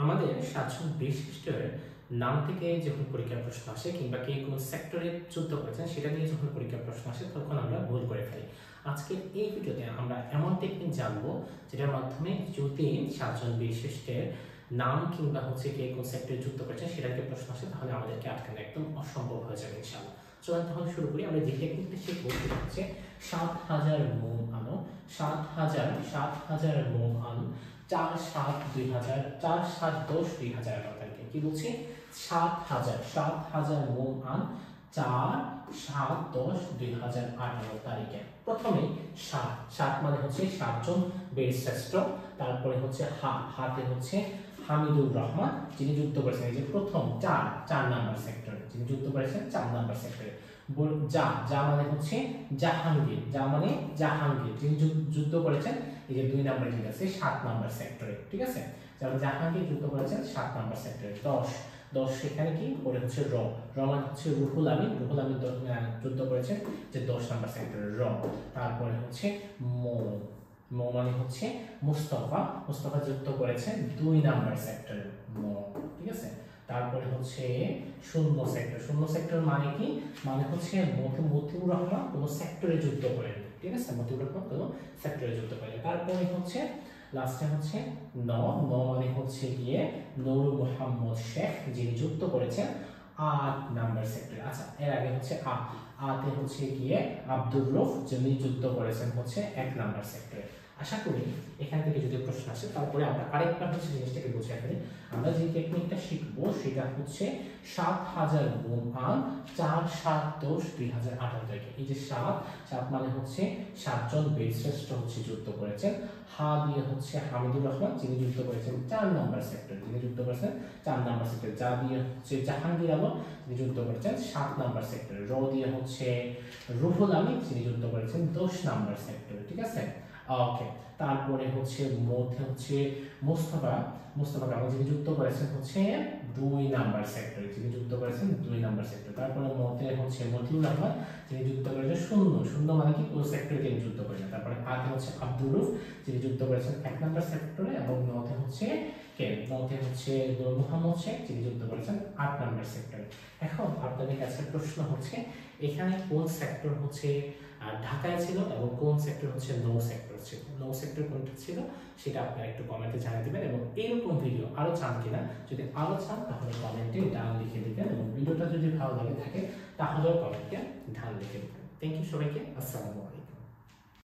আমাদের সাতজন বিশিষ্টের নাম থেকে যখন পরীক্ষার প্রশ্ন আসে কিংবা কে কোন সেক্টরে যুদ্ধ করেছেন সেটা নিয়ে যখন পরীক্ষার প্রশ্ন আসে তখন আমরা ভুল করে ফেলি। আজকের এই ভিডিওতে আমরা এমন টেকনিক জানবো যেটার মাধ্যমে যদি সাতজন বিশিষ্টের নাম কিংবা কে কোন সেক্টরে যুদ্ধ করেছেন সেটা থেকে প্রশ্ন আসে তাহলে আমাদেরকে আটকানো একদম অসম্ভব হয়ে যাবে ইনশাআল্লাহ। চলুন তাহলে শুরু করি। আমরা যে টেকনিকটা শিখবো সেটা হচ্ছে ৭০০০ মোম আনো, ৭০০০ মোম আনো, ৪-৭-২০০০, ৪-৭-১০-২০১৮ তারিখে কি বলছি? ৭০০০ মোম আন ৪-৭-১০-২০১৮ তারিখে। প্রথমে সাত মানে হচ্ছে সাতজন বীরশ্রেষ্ঠ, তারপরে হচ্ছে হাতে হচ্ছে হামিদুর রহমান যিনি যুদ্ধ করেছেন এই যে প্রথম চার নাম্বার সেক্টরে যিনি যুদ্ধ করেছেন ৪ নাম্বার সেক্টরে। যা মানে হচ্ছে জাহাঙ্গীর যিনি যুদ্ধ করেছেন এই যে ২ নাম্বার ঠিক আছে ৭ নাম্বার সেক্টরে, ঠিক আছে। জাহাঙ্গীর যুদ্ধ করেছেন ৭ নাম্বার সেক্টরে। ১০ সেখানে কি পরে হচ্ছে র মানে হচ্ছে রুহুল আমিন যুদ্ধ করেছেন যে ১০ নাম্বার সেক্টরে র। তারপরে হচ্ছে মো মানে হচ্ছে মুস্তফা যুদ্ধ করেছেন ২ নাম্বার সেক্টরে মো, ঠিক আছে। তারপরে হচ্ছে শূন্য সেক্টর মানে কি? মানে হচ্ছে মতিউর রহমান কোন সেক্টরে যুদ্ধ করেন, ঠিক আছে। মতিউর রহমান কোন সেক্টরে যুদ্ধ করেন। তারপরে হচ্ছে লাস্টে হচ্ছে ন মানে হচ্ছে গিয়ে নূর মোহাম্মদ শেখ যিনি যুদ্ধ করেছেন ৮ নাম্বার সেক্টরে। আচ্ছা, এর আগে হচ্ছে আতে হচ্ছে গিয়ে আব্দুর রউফ যিনি যুদ্ধ করেছেন হচ্ছে ১ নাম্বার সেক্টরে। আশা করি এখান থেকে যদি প্রশ্ন আসে তারপরে আমরা আরেকবার হচ্ছে জিনিসটাকে বুঝিয়ে ফেলি। আমরা যে টেকনিকটা শিখবো সেটা হচ্ছে ৭০০০ মোম আন ৪-৭-১০-২০১৮ তারিখে। এই যে সাত মানে হচ্ছে সাতজন বীরশ্রেষ্ঠ হচ্ছে যুদ্ধ করেছেন। হা দিয়ে হচ্ছে হামিদুর রহমান যিনি যুদ্ধ করেছেন ৪ নাম্বার সেক্টর, যিনি যুদ্ধ করেছেন ৪ নাম্বার সেক্টর। যা দিয়ে হচ্ছে জাহাঙ্গীর আলম যিনি যুদ্ধ করেছেন ৭ নাম্বার সেক্টরে। র দিয়ে হচ্ছে রুহুল আমিন যিনি যুদ্ধ করেছেন ১০ নাম্বার সেক্টরে, ঠিক আছে। ওকে, তারপরে হচ্ছে মধ্যে হচ্ছে মুস্তফা কামাল যিনি যুদ্ধ করেছেন হচ্ছে ২ নাম্বার সেক্টরে, যিনি যুদ্ধ করেছেন ২ নাম্বার সেক্টর। তারপরে মধ্যে হচ্ছে মতিউর রহমান যিনি যুদ্ধ করেছেন শূন্য মানে কি কোন সেক্টরে তিনি যুদ্ধ করেছেন। তারপরে আতে হচ্ছে আব্দুর রউফ যিনি যুদ্ধ করেছেন ১ নাম্বার সেক্টরে এবং নতে হচ্ছে নূর মোহাম্মদ শেখ যিনি যুদ্ধ করেছেন ৮ নাম্বার সেক্টরে। এখন আপনাদের কাছে প্রশ্ন হচ্ছে এখানে কোন সেক্টর হচ্ছে ঢাকায় ছিল এবং কোন সেক্টর হচ্ছে নো সেক্টর ছিল। নো সেক্টর কোনটা ছিল সেটা আপনারা একটু কমেন্টে জানিয়ে দিবেন এবং এরকম ভিডিও আরো চান কিনা, যদি আরো চান তাহলে কমেন্টে ডান লিখে দিবেন এবং ভিডিওটা যদি ভালো লাগে থাকে তাহলেও কমেন্টে ডান লিখে দিবেন। থ্যাংক ইউ সবাইকে, আসসালামু আলাইকুম।